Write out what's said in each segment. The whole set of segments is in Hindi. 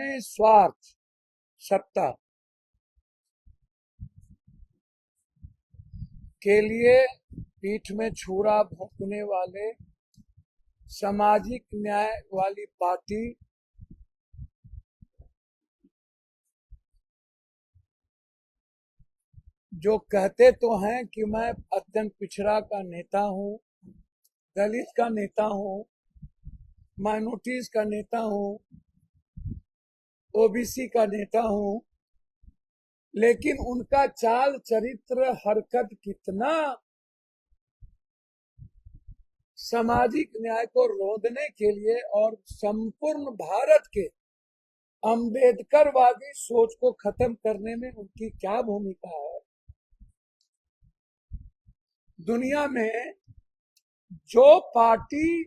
में स्वार्थ, सत्ता के लिए पीठ में छुरा भोंकने वाले सामाजिक न्याय वाली पार्टी जो कहते तो हैं कि मैं अत्यंत पिछड़ा का नेता हूं, दलित का नेता हूं, माइनॉरिटीज का नेता हूं, ओबीसी का नेता हूं, लेकिन उनका चाल चरित्र हरकत कितना सामाजिक न्याय को रोंदने के लिए और संपूर्ण भारत के अंबेडकरवादी सोच को खत्म करने में उनकी क्या भूमिका है। दुनिया में जो पार्टी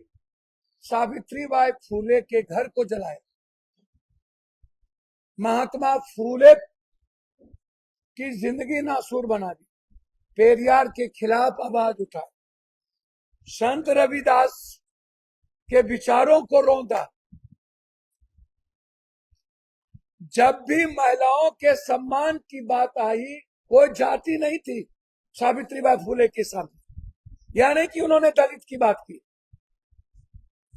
सावित्रीबाई फूले के घर को जलाए, महात्मा फूले की जिंदगी नासूर बना दी, पेरियार के खिलाफ आवाज उठाई, संत रविदास के विचारों को रौंदा, जब भी महिलाओं के सम्मान की बात आई कोई जाति नहीं थी सावित्रीबाई फूले के सामने, यानी कि उन्होंने दलित की बात की।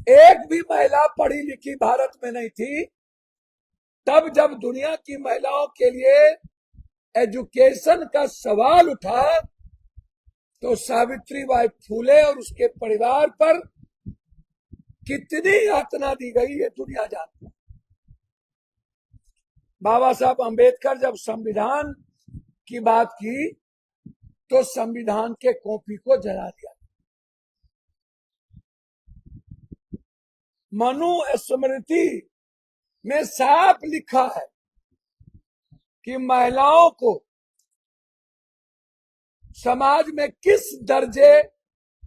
एक भी महिला पढ़ी लिखी भारत में नहीं थी। तब जब दुनिया की महिलाओं के लिए एजुकेशन का सवाल उठा तो सावित्रीबाई फूले और उसके परिवार पर कितनी यातना दी गई ये दुनिया जानती है। बाबा साहब अंबेडकर जब संविधान की बात की तो संविधान के कॉपी को जला दिया। मनुस्मृति में साफ लिखा है कि महिलाओं को समाज में किस दर्जे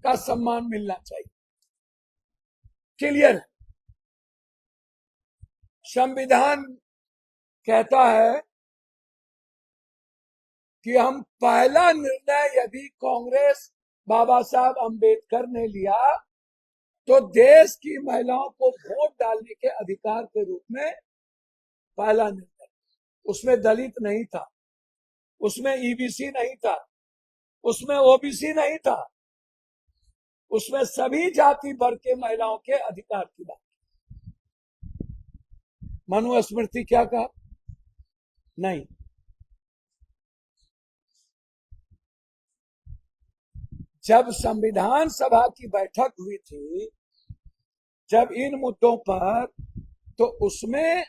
का सम्मान मिलना चाहिए, क्लियर है। संविधान कहता है कि हम पहला निर्णय यदि कांग्रेस बाबा साहब अंबेडकर ने लिया तो देश की महिलाओं को वोट डालने के अधिकार के रूप में पहला निर्णय। उसमें दलित नहीं था, उसमें ईबीसी नहीं था, उसमें ओबीसी नहीं था, उसमें सभी जाति वर्ग के महिलाओं के अधिकार की बात। मनुस्मृति क्या कहा? नहीं। जब संविधान सभा की बैठक हुई थी, जब इन मुद्दों पर, तो उसमें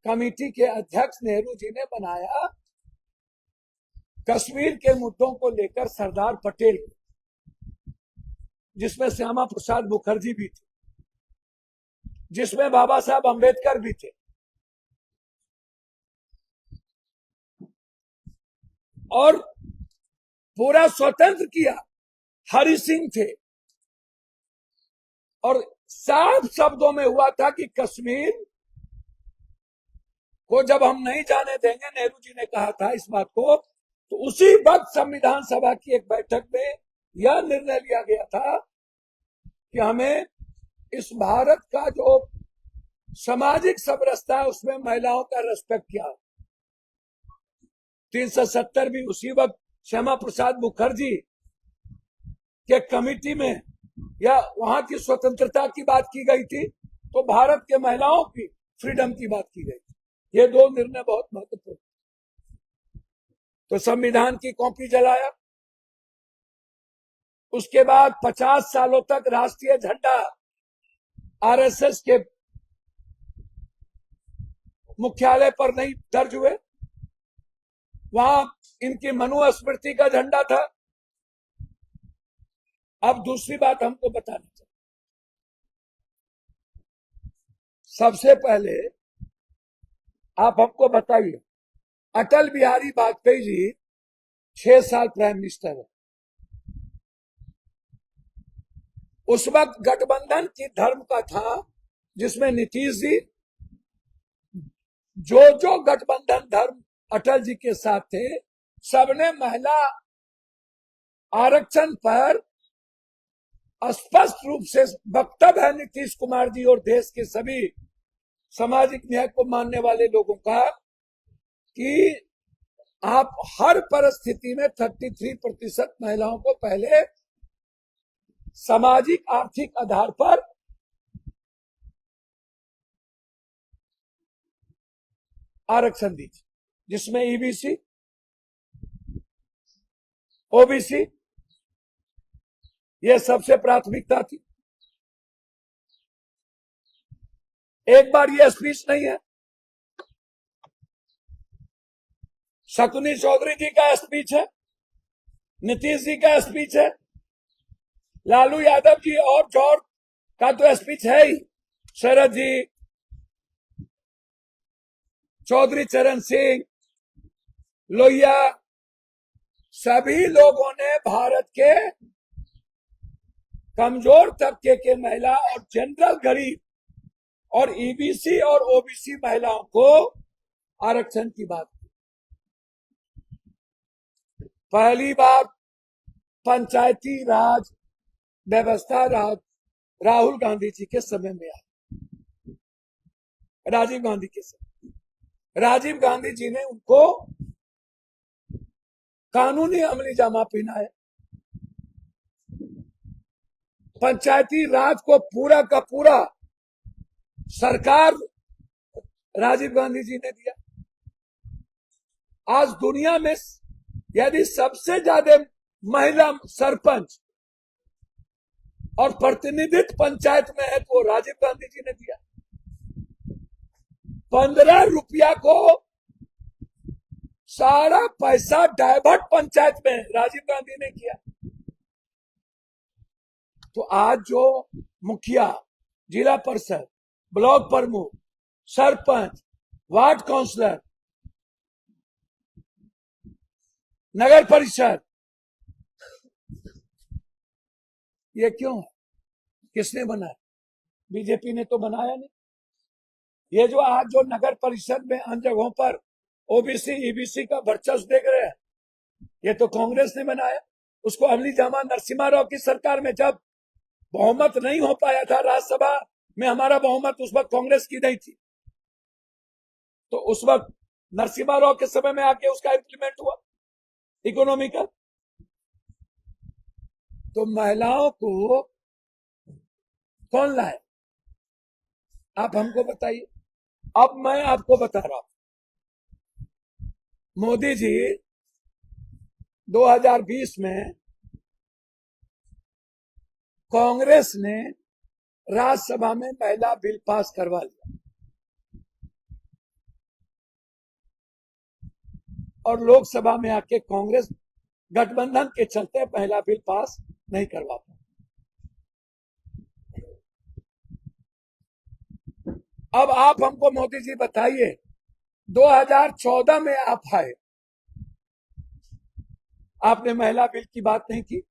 कमेटी के अध्यक्ष नेहरू जी ने बनाया कश्मीर के मुद्दों को लेकर सरदार पटेल, जिसमें श्यामा प्रसाद मुखर्जी भी थे, जिसमें बाबा साहब अंबेडकर भी थे, और पूरा स्वतंत्र किया हरि सिंह थे। और साफ शब्दों में हुआ था कि कश्मीर को जब हम नहीं जाने देंगे, नेहरू जी ने कहा था इस बात को, तो उसी वक्त संविधान सभा की एक बैठक में यह निर्णय लिया गया था कि हमें इस भारत का जो सामाजिक समरसता है उसमें महिलाओं का रेस्पेक्ट किया। 370 भी उसी वक्त श्यामा प्रसाद मुखर्जी के कमेटी में या वहां की स्वतंत्रता की बात की गई थी, तो भारत के महिलाओं की फ्रीडम की बात की गई थी। ये दो निर्णय बहुत महत्वपूर्ण। तो संविधान की कॉपी जलाया। उसके बाद 50 सालों तक राष्ट्रीय झंडा आरएसएस के मुख्यालय पर नहीं दर्ज हुए, वहां इनकी मनुस्मृति का झंडा था। अब दूसरी बात हमको बतानी चाहिए। सबसे पहले आप हमको बताइए, अटल बिहारी वाजपेयी जी 6 साल प्राइम मिनिस्टर है। उस वक्त गठबंधन की धर्म का था, जिसमें नीतीश जी, जो गठबंधन धर्म अटल जी के साथ थे, सबने महिला आरक्षण पर स्पष्ट रूप से वक्तव्य है नीतीश कुमार जी और देश के सभी सामाजिक न्याय को मानने वाले लोगों का कि आप हर परिस्थिति में 33% महिलाओं को पहले सामाजिक आर्थिक आधार पर आरक्षण दीजिए, जिसमें ईबीसी, ओबीसी ये सबसे प्राथमिकता थी। एक बार ये स्पीच नहीं है, शकुनी चौधरी जी का स्पीच है, नीतीश जी का स्पीच है, लालू यादव जी और जॉर्ज का तो स्पीच है ही, शरद जी, चौधरी चरण सिंह, लोहिया, सभी लोगों ने भारत के कमजोर तबके के महिला और जनरल गरीब और ईबीसी और ओबीसी महिलाओं को आरक्षण की बात की। पहली बार पंचायती राज व्यवस्था राहुल गांधी जी के समय में आई, राजीव गांधी के समय। राजीव गांधी जी ने उनको कानूनी अमली जामा पहनाया, पंचायती राज को पूरा का पूरा सरकार राजीव गांधी जी ने दिया। आज दुनिया में यदि सबसे ज्यादा महिला सरपंच और प्रतिनिधित्व पंचायत में है तो राजीव गांधी जी ने दिया। 15 रुपया को सारा पैसा डाइवर्ट पंचायत में राजीव गांधी ने किया। तो आज जो मुखिया, जिला परिषद, ब्लॉक प्रमुख, सरपंच, वार्ड काउंसलर, नगर परिषद, ये क्यों है? किसने बनाया? बीजेपी ने तो बनाया नहीं। ये जो आज जो नगर परिषद में अन्य जगहों पर ओबीसी ईबीसी का वर्चस्व देख रहे हैं, ये तो कांग्रेस ने बनाया। उसको अमली जामा नरसिम्हा राव की सरकार में जब बहुमत नहीं हो पाया था, राज्यसभा में हमारा बहुमत उस वक्त कांग्रेस की नहीं थी, तो उस वक्त नरसिम्हा राव के समय में आके उसका इंप्लीमेंट हुआ इकोनॉमिकल। तो महिलाओं को कौन लाए? आप हमको बताइए। अब मैं आपको बता रहा हूं, मोदी जी 2020 में कांग्रेस ने राज्यसभा में महिला बिल पास करवा लिया और लोकसभा में आके कांग्रेस गठबंधन के चलते महिला बिल पास नहीं करवा पाई। अब आप हमको मोदी जी बताइए, 2014 में आप आए, आपने महिला बिल की बात नहीं की।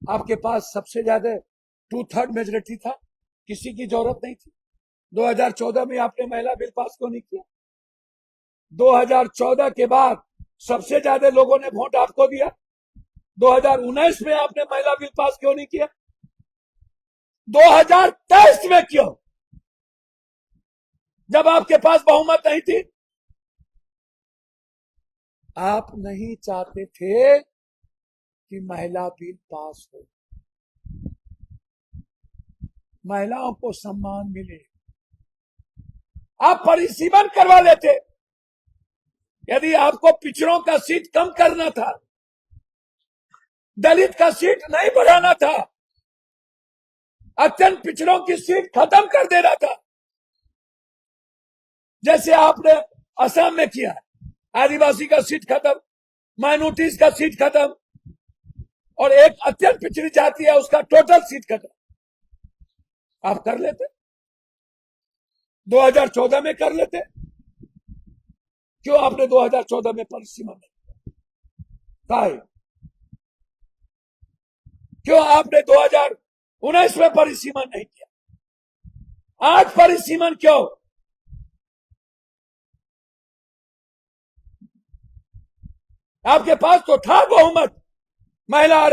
आपके पास सबसे ज्यादा 2/3 मेजोरिटी था, किसी की जरूरत नहीं थी। 2014 में आपने महिला बिल पास क्यों नहीं किया? 2014 के बाद सबसे ज्यादा लोगों ने वोट आपको दिया। 2019 में आपने महिला बिल पास क्यों नहीं किया? 2023 में क्यों, जब आपके पास बहुमत नहीं थी? आप नहीं चाहते थे कि महिला बिल पास हो, महिलाओं को सम्मान मिले। आप परिसीमन करवा लेते। यदि आपको पिछड़ों का सीट कम करना था, दलित का सीट नहीं बढ़ाना था, अत्यंत पिछड़ों की सीट खत्म कर देना था, जैसे आपने असम में किया, आदिवासी का सीट खत्म, माइनॉरिटीज का सीट खत्म, और एक अत्यंत पिछड़ी जाति है उसका टोटल सीट खत्म। आप कर लेते, 2014 में कर लेते। क्यों आपने 2014 में परिसीमन नहीं किया? क्यों आपने 2019 में परिसीमन नहीं किया? आज परिसीमन क्यों? आपके पास तो था बहुमत महिला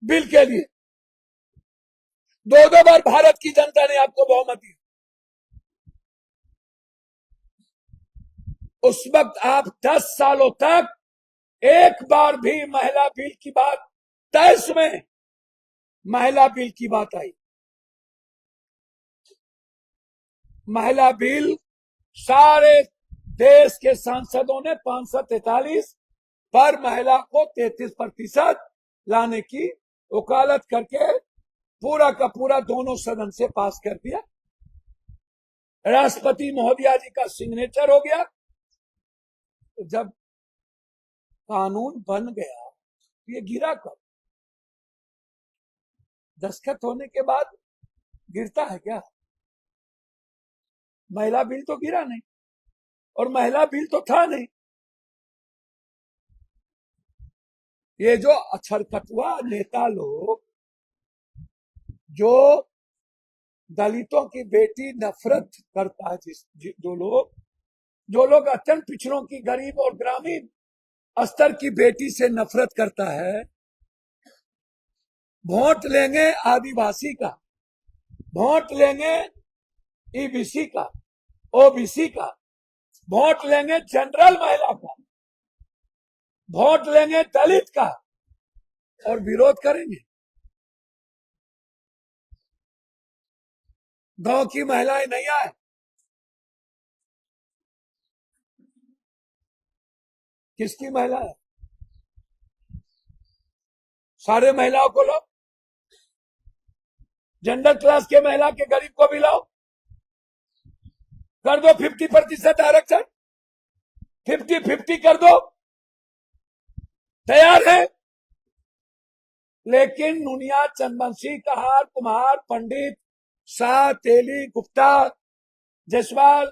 बिल के लिए। 2 बार भारत की जनता ने आपको बहुमत दी। उस वक्त आप 10 सालों तक एक बार भी महिला बिल की बात, 23 में महिला बिल की बात आई। महिला बिल सारे देश के सांसदों ने 543 पर महिला को 33% लाने की वकालत करके पूरा का पूरा दोनों सदन से पास कर दिया। राष्ट्रपति महोदया जी का सिग्नेचर हो गया। तो जब कानून बन गया तो ये गिरा कब? दस्तखत होने के बाद गिरता है क्या? महिला बिल तो गिरा नहीं, और महिला बिल तो था नहीं। ये जो अछरकतवा नेता लोग, जो दलितों की बेटी नफरत करता है, जो लोग अत्यंत पिछड़ों की, गरीब और ग्रामीण स्तर की बेटी से नफरत करता है, वोट लेंगे आदिवासी का, वोट लेंगे ईबीसी का, ओबीसी का, वोट लेंगे जनरल महिला का, वोट लेंगे दलित का, और विरोध करेंगे गांव की महिलाएं नहीं आए। किसकी महिला है? सारे महिलाओं को लो, जनरल क्लास के महिला के गरीब को भी लाओ, कर दो 50% आरक्षण, 50-50 कर दो, तैयार है। लेकिन नुनिया, चंदवंशी, कहार, कुम्हार, पंडित, शाह, तेली, गुप्ता, जायसवाल,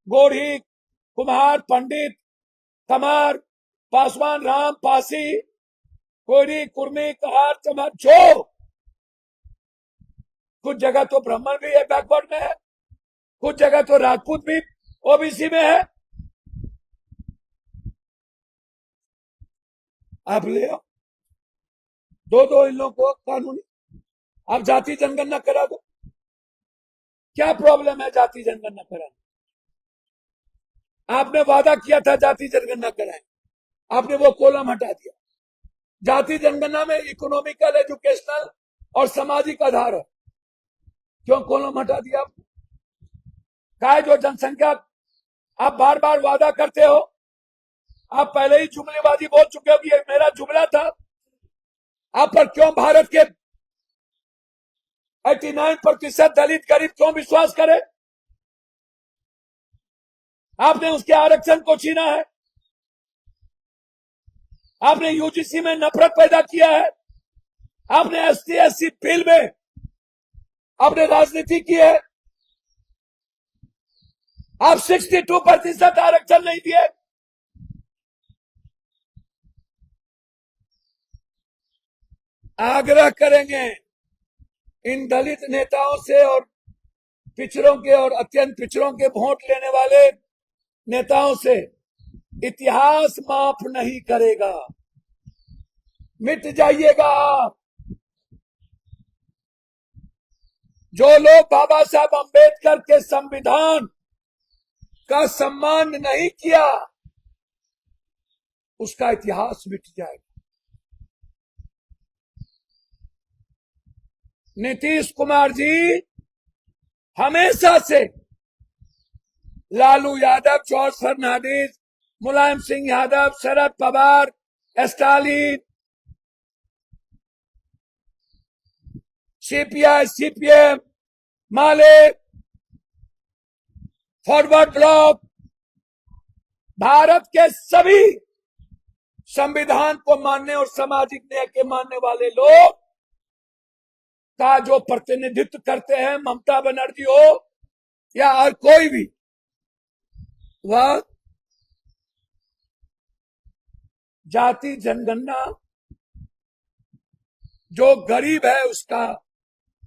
गोढ़ी, कुम्हार, पंडित, तमार, पासवान, राम, पासी, कोयरी, कुर्मी, कहार, चमार, जो कुछ जगह तो ब्राह्मण भी है, बैकवर्ड में है, कुछ जगह तो राजपूत भी ओबीसी में है। आप ले आओ दो इन लोगों को कानूनी, आप जाति जनगणना करा दो। क्या प्रॉब्लम है जाति जनगणना कराने? आपने वादा किया था जाति जनगणना कराएं, आपने वो कॉलम हटा दिया। जाति जनगणना में इकोनॉमिकल, एजुकेशनल और सामाजिक आधार है, क्यों कॉलम हटा दिया आपने? क्या जो जनसंख्या आप बार बार वादा करते हो, आप पहले ही जुमलेबाजी बोल चुके हो कि ये मेरा जुमला था। आप पर क्यों भारत के 89% दलित गरीब क्यों विश्वास करे? आपने उसके आरक्षण को छीना है, आपने यूजीसी में नफरत पैदा किया है, आपने ST/SC बिल में आपने राजनीति की है, आप 62% आरक्षण नहीं दिए। आग्रह करेंगे इन दलित नेताओं से और पिछड़ों के और अत्यंत पिछड़ों के वोट लेने वाले नेताओं से, इतिहास माफ नहीं करेगा, मिट जाइएगा आप। जो लोग बाबा साहब अंबेडकर के संविधान का सम्मान नहीं किया, उसका इतिहास मिट जाएगा। नीतीश कुमार जी हमेशा से Lalu Yadav, George Fernandes, Mulayam Singh Yadav, Sharad Pawar, Stalin, CPI, CPM, माले, फॉरवर्ड ब्लॉक, भारत के सभी संविधान को मानने और सामाजिक न्याय के मानने वाले लोग का जो प्रतिनिधित्व करते हैं, ममता बनर्जी हो या और कोई भी, वह जाति जनगणना जो गरीब है उसका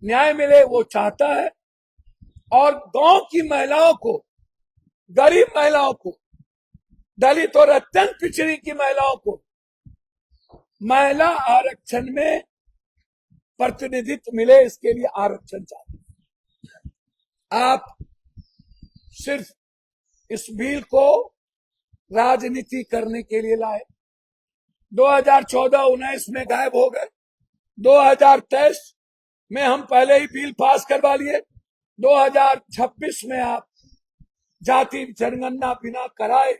न्याय मिले वो चाहता है, और गांव की महिलाओं को, गरीब महिलाओं को, दलित और अत्यंत पिछड़ी की महिलाओं को महिला आरक्षण में प्रतिनिधित्व मिले, इसके लिए आरक्षण चाहिए। आप सिर्फ इस बिल को राजनीति करने के लिए लाए। 2014-19 में गायब हो गए। 2023 में हम पहले ही बिल पास करवा लिए। 2026 में आप जाति जनगणना बिना कराए,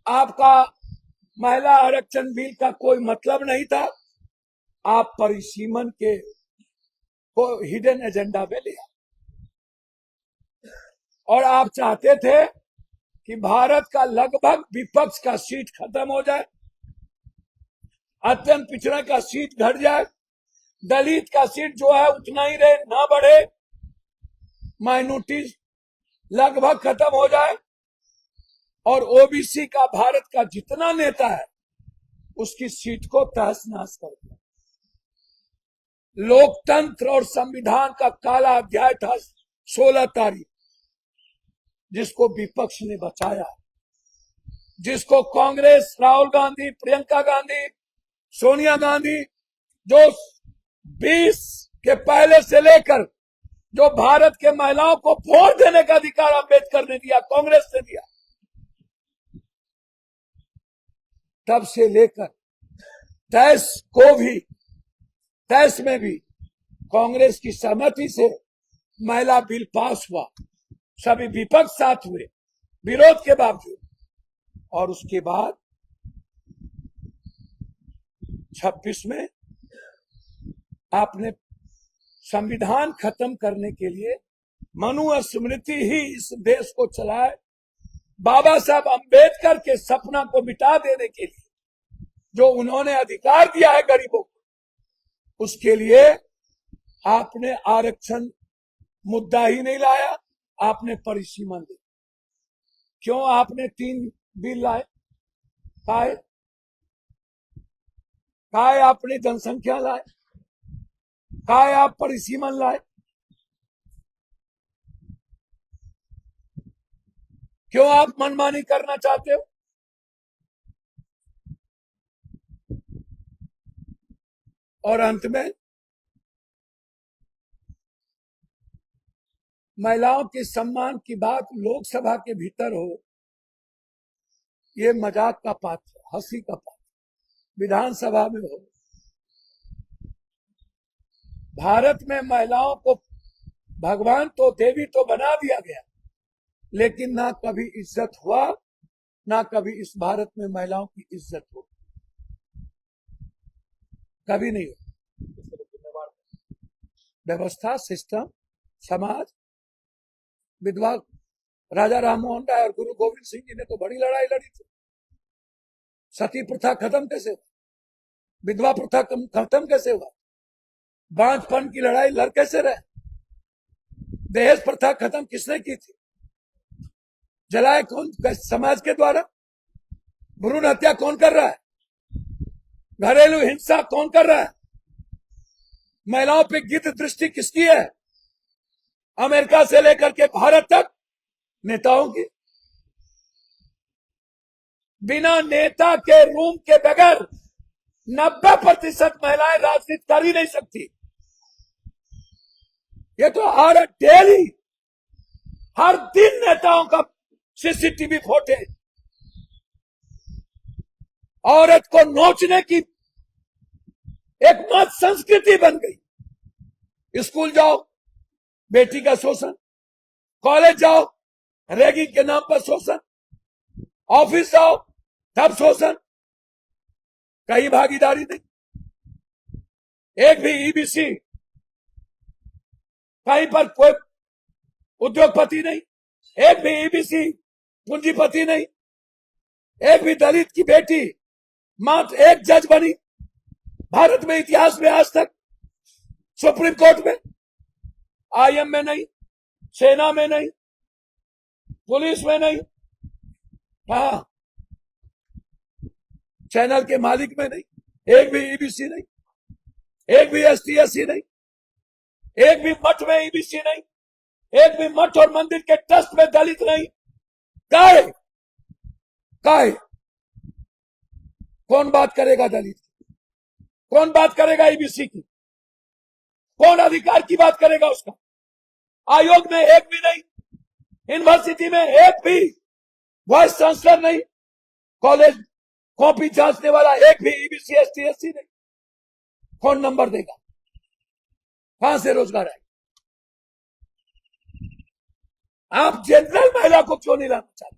आपका महिला आरक्षण बिल का कोई मतलब नहीं था। आप परिसीमन के को हिडन एजेंडा में ले आए और आप चाहते थे कि भारत का लगभग विपक्ष का सीट खत्म हो जाए, अत्यंत पिछड़ा का सीट घट जाए, दलित का सीट जो है उतना ही रहे, ना बढ़े, माइनॉरिटी लगभग खत्म हो जाए और ओबीसी का भारत का जितना नेता है उसकी सीट को तहस नहस कर दिया। लोकतंत्र और संविधान का काला अध्याय था 16 तारीख, जिसको विपक्ष ने बचाया, जिसको कांग्रेस, राहुल गांधी, प्रियंका गांधी, सोनिया गांधी, जो 20 के पहले से लेकर जो भारत के महिलाओं को वोट देने का अधिकार अम्बेडकर ने दिया, कांग्रेस ने दिया, तब से लेकर 23 में भी कांग्रेस की सहमति से महिला बिल पास हुआ। सभी विपक्ष साथ हुए विरोध के बावजूद, और उसके बाद 26 में आपने संविधान खत्म करने के लिए मनुस्मृति ही इस देश को चलाए, बाबा साहब अंबेडकर के सपना को मिटा देने के लिए जो उन्होंने अधिकार दिया है गरीबों को, उसके लिए आपने आरक्षण मुद्दा ही नहीं लाया, आपने परिसीमन दी। क्यों आपने 3 बिल लाए? काय आपने जनसंख्या लाए, काय आप परिसीमन लाए? क्यों आप मनमानी करना चाहते हो? और अंत में महिलाओं के सम्मान की बात लोकसभा के भीतर हो, ये मजाक का पात्र, हंसी का पात्र विधानसभा में हो। भारत में महिलाओं को भगवान तो, देवी तो बना दिया गया, लेकिन ना कभी इज्जत हुआ, ना कभी इस भारत में महिलाओं की इज्जत हो, कभी नहीं हो। व्यवस्था, सिस्टम, समाज, विधवा राजा राममोहन राय और गुरु गोविंद सिंह जी ने तो बड़ी लड़ाई लड़ी थी। सती प्रथा खत्म कैसे हुआ? विधवा प्रथा खत्म कैसे हुआ? बांझपन की लड़ाई लड़ कैसे रहे? दहेज प्रथा खत्म किसने की थी? जलाए कौन? समाज के द्वारा। भ्रूण हत्या कौन कर रहा है? घरेलू हिंसा कौन कर रहा है? महिलाओं पे गिद्ध दृष्टि किसकी है? अमेरिका से लेकर के भारत तक नेताओं की। बिना नेता के रूम के बगैर 90% महिलाएं राजनीति कर ही नहीं सकती। ये तो हर दिन नेताओं का सीसीटीवी फुटेज, औरत को नोचने की एक मत संस्कृति बन गई। स्कूल जाओ, बेटी का शोषण, कॉलेज जाओ, रैगिंग के नाम पर शोषण, ऑफिस जाओ, तब शोषण, कहीं भागीदारी नहीं। एक भी ईबीसी, कहीं पर कोई उद्योगपति नहीं, एक भी ईबीसी पूंजीपति नहीं, एक भी दलित की बेटी मात्र एक जज बनी भारत में इतिहास में आज तक, सुप्रीम कोर्ट में, आईएम में नहीं, सेना में नहीं, पुलिस में नहीं, हाँ चैनल के मालिक में नहीं, एक भी ईबीसी नहीं, एक भी एसटी/एससी नहीं, एक भी मठ में ईबीसी नहीं, एक भी मठ और मंदिर के ट्रस्ट में दलित नहीं। काहे कौन बात करेगा दलित की? कौन बात करेगा ईबीसी की? कौन अधिकार की बात करेगा उसका? आयोग में एक भी नहीं, यूनिवर्सिटी में एक भी वाइस चांसलर नहीं, कॉलेज कॉपी जांचने वाला एक भी ईबीसी एसटी एससी नहीं, फोन नंबर देगा, कहां से रोजगार आएगा? आप जनरल महिला को क्यों नहीं लाना चाहते?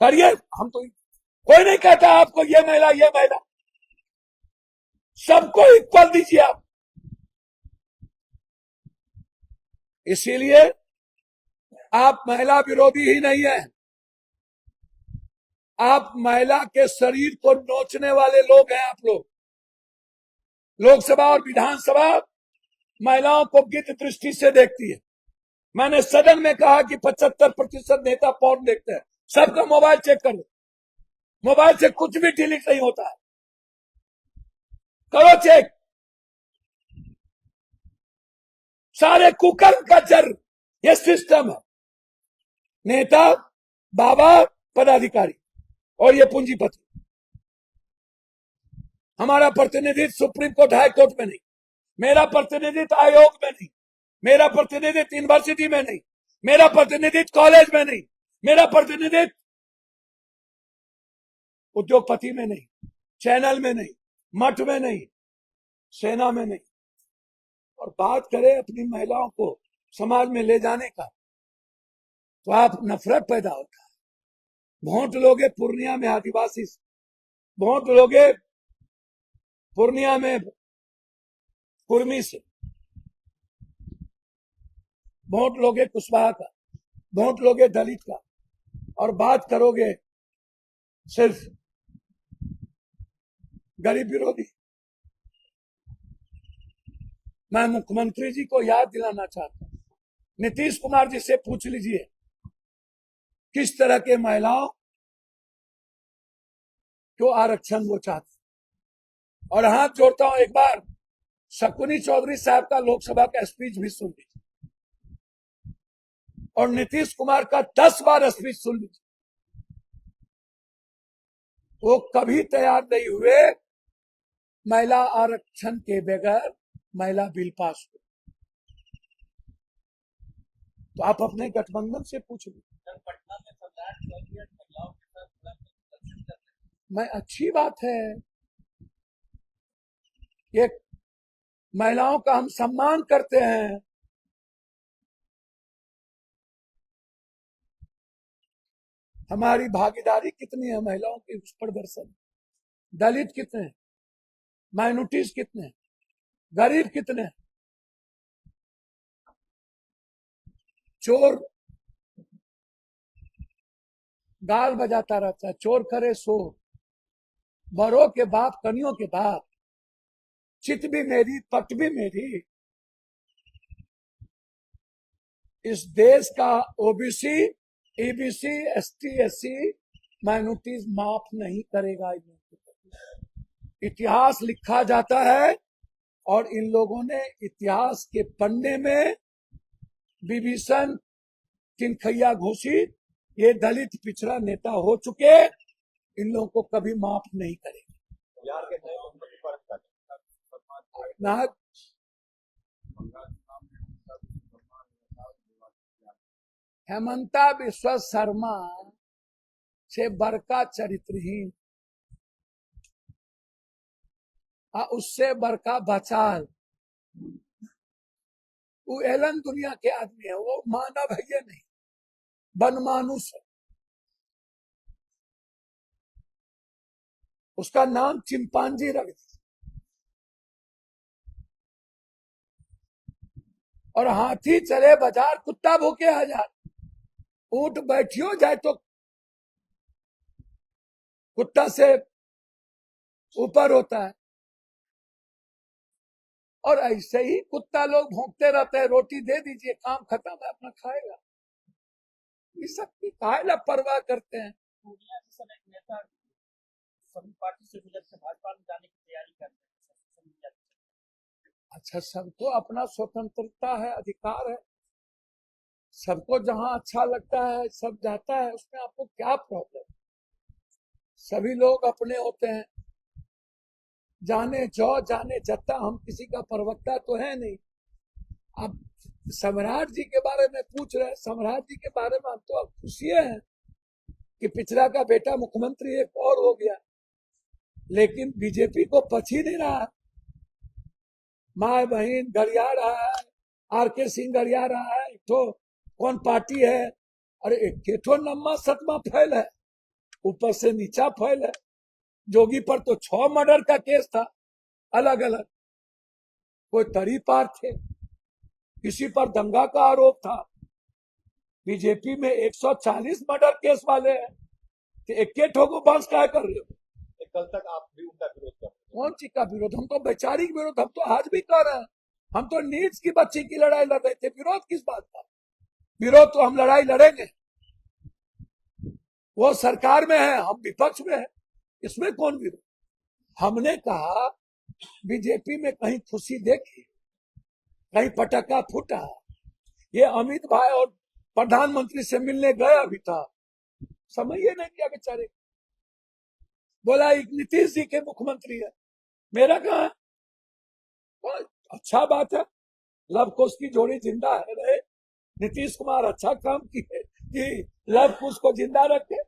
करिए, हम तो कोई नहीं कहता आपको ये महिला, सबको इक्वल दीजिए आप। इसीलिए आप महिला विरोधी ही नहीं है, आप महिला के शरीर को नोचने वाले लोग हैं। आप लोग लोकसभा और विधानसभा महिलाओं को गिद्ध दृष्टि से देखती है। मैंने सदन में कहा कि 75% नेता पॉर्न देखते हैं। सबका मोबाइल चेक कर लो, मोबाइल से कुछ भी डिलीट नहीं होता है, करो चेक। सारे कुकर्म का जड़ ये सिस्टम है, नेता, बाबा, पदाधिकारी और ये पूंजीपति। हमारा प्रतिनिधित्व सुप्रीम कोर्ट, हाई कोर्ट में नहीं, मेरा प्रतिनिधित्व आयोग में नहीं, मेरा प्रतिनिधित्व यूनिवर्सिटी में नहीं, मेरा प्रतिनिधित्व कॉलेज में नहीं, मेरा प्रतिनिधित्व उद्योगपति में नहीं, चैनल में नहीं, मठ में नहीं, सेना में नहीं। और बात करें अपनी महिलाओं को समाज में ले जाने का, तो आप नफरत पैदा होता है। वोट लोगे पूर्णिया में आदिवासी से, वोट लोगे पूर्णिया में कुर्मी से, वोट लोगे कुशवाहा का, वोट लोगे दलित का, और बात करोगे सिर्फ गरीब विरोधी। मैं मुख्यमंत्री जी को याद दिलाना चाहता हूं, नीतीश कुमार जी से पूछ लीजिए किस तरह के महिलाओं को आरक्षण वो चाहते। और हाथ जोड़ता हूं, एक बार शकुनी चौधरी साहब का लोकसभा का स्पीच भी सुन लीजिए, और नीतीश कुमार का 10 बार स्पीच सुन लीजिए। वो कभी तैयार नहीं हुए महिला आरक्षण के बगैर महिला बिल पास हो। तो आप अपने गठबंधन से पूछ लीजिए। मैं अच्छी बात है, ये महिलाओं का हम सम्मान करते हैं। हमारी भागीदारी कितनी है महिलाओं के उस प्रदर्शन? दलित कितने हैं, माइनॉरिटीज कितने हैं, गरीब कितने हैं? चोर गाल बजाता रहता है, चोर करे सो, बड़ों के बाप, कनियों के बाप, चित भी मेरी, पट भी मेरी। इस देश का OBC, EBC, ST, SC, minorities माफ नहीं करेगा। इतिहास लिखा जाता है और इन लोगों ने इतिहास के पन्ने में विभीषण, किनखैया घोषित, ये दलित पिछड़ा नेता हो चुके, इन लोगों को कभी माफ नहीं करेंगे। हेमंता बिस्वा शर्मा से बड़का चरित्रहीन, उससे बड़का बचाल, वो एलन दुनिया के आदमी है, वो मानव है ये नहीं, बनमानुष है। उसका नाम चिंपांजी रख दिया, और हाथी चले बाजार, कुत्ता भूखे हजार। ऊंट बैठियो जाए तो कुत्ता से ऊपर होता है, और ऐसे ही कुत्ता लोग भौंकते रहते हैं, रोटी दे दीजिए, काम खत्म है, अपना खाएगा। ये सब की काहे परवाह करते हैं? सभी पार्टी से गुजर के भाजपा में जाने की तैयारी कर रहे हैं। अच्छा, सबको अपना स्वतंत्रता है, अधिकार है, सबको जहां अच्छा लगता है सब जाता है, उसमें आपको क्या प्रॉब्लम? सभी लोग अपने होते हैं, जाने जो जाने जता, हम किसी का प्रवक्ता तो है नहीं। अब सम्राट जी के बारे में पूछ रहे हैं, सम्राट जी के बारे में हम तो अब खुशी हैं, कि पिछड़ा का बेटा मुख्यमंत्री एक और हो गया, लेकिन बीजेपी को पछ ही नहीं रहा। माँ बहन गरिया रहा है, आर.के. सिंह गरिया रहा है, एक तो कौन पार्टी है, अरे एक तो नम्मा सतमा फैल है, ऊपर से नीचा फैल है। जोगी पर तो 6 मर्डर का केस था अलग अलग, कोई तरी पार थे, किसी पर दंगा का आरोप था। बीजेपी में 140 मर्डर केस वाले हैं, तो एक ठोको बंस क्या कर रहे हो? कल तक आप भी उनका विरोध कर रहे थे। कौन सी का विरोध? हम तो वैचारिक विरोध, हम तो आज भी कर रहे हैं। हम तो नीड्स की बच्ची की लड़ाई लड़ रहे थे, विरोध किस बात का? विरोध तो हम लड़ाई लड़ेंगे, वो सरकार में है, हम विपक्ष में है, इसमें कौन विरोध? हमने कहा बीजेपी में कहीं खुशी देखी, कहीं पटाखा फूटा। ये अमित भाई और प्रधानमंत्री से मिलने गए अभी था, समझ ही नहीं किया बेचारे। बोला एक नीतीश जी के मुख्यमंत्री है, मेरा कहा है? अच्छा बात है, लव कुश की जोड़ी जिंदा है रहे। नीतीश कुमार अच्छा काम किए कि लव कुश को जिंदा रखे।